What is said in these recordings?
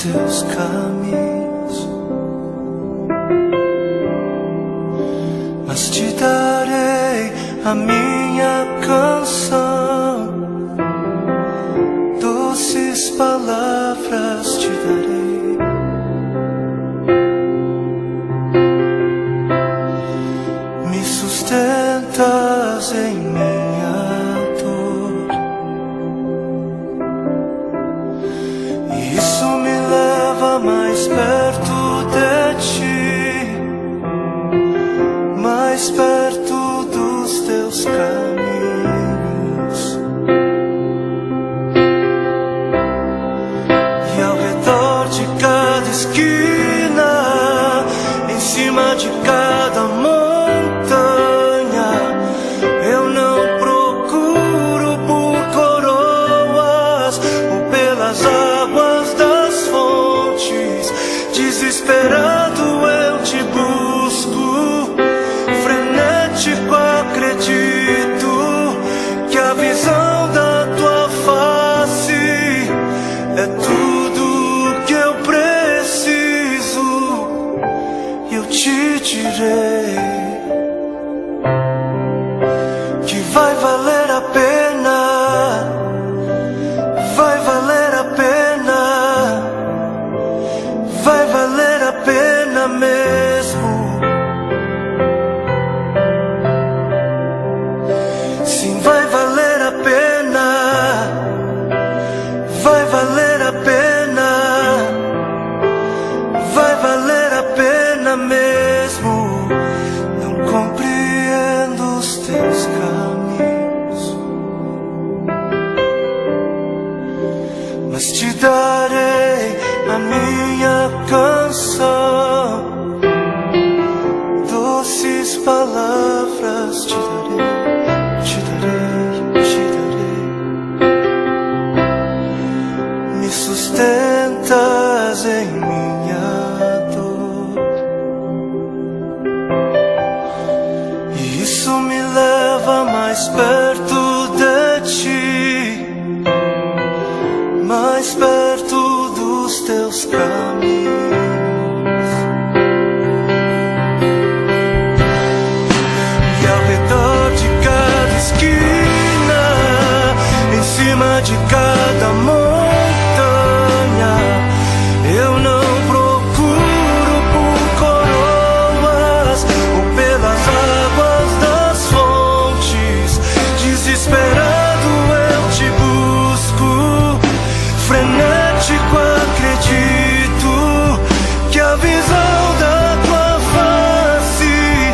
teus caminhos, mas te darei a minha canção, doces palavras te darei. Me sustentas em minha dor, e isso me leva mais perto de ti, mais perto dos teus caminhos. E ao redor de cada esquina, em cima de cada montanha, eu não procuro por coroas ou pelas águas das fontes. Desesperado eu te busco, frenético acredito que a visão da tua face é tudo que eu preciso. Eu te direi que vai valer a pena, vai valer a pena, vai valer a pena mesmo. Sim, vai valer a pena, vai valer a pena, vai valer a pena mesmo. Não compreendo os teus caminhos, mas te darei a minha canção, doces palavras te darei, te darei, te darei. Me sustentas em minha dor, e isso me leva mais perto de ti, mais perto dos teus caminhos. E ao redor de cada esquina, em cima de cada montanha, eu não procuro por coroas ou pelas águas das fontes. Desesperado eu te busco, frenético acredito que a visão da tua face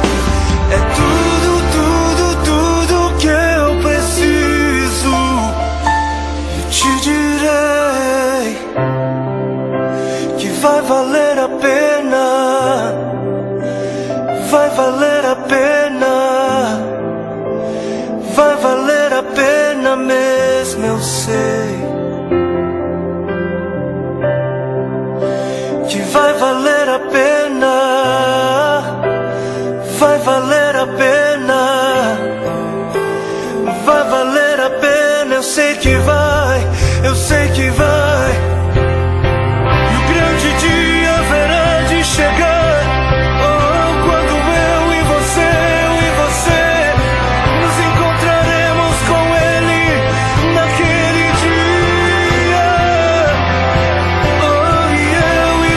é tudo, tudo, tudo que eu preciso. Eu te direi que vai valer a pena, vai valer a pena, vai valer a pena mesmo, eu sei que vai valer a pena, vai valer a pena, vai valer a pena. Eu sei que vai, eu sei que vai. E o grande dia haverá de chegar, oh, quando eu e você nos encontraremos com Ele naquele dia. Oh, e eu e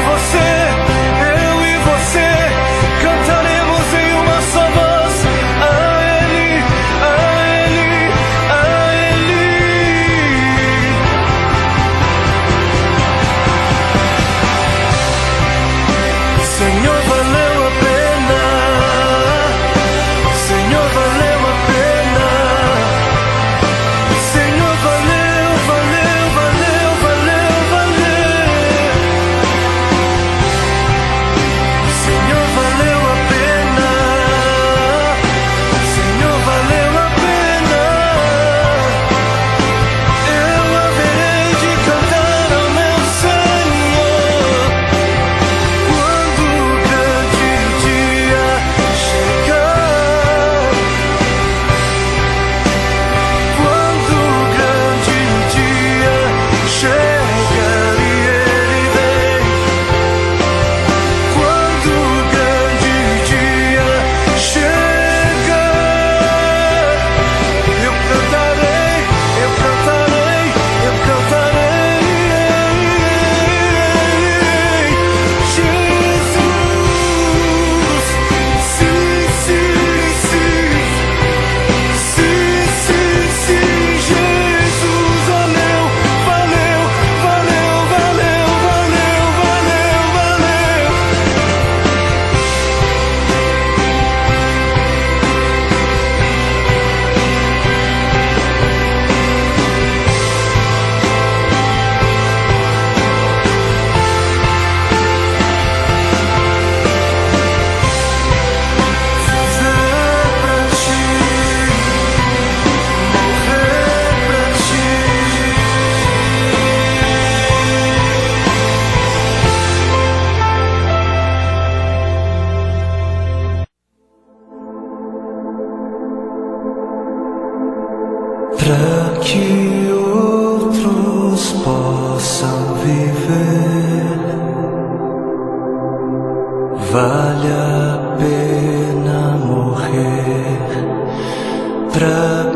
para que outros possam viver. Vale a pena morrer pra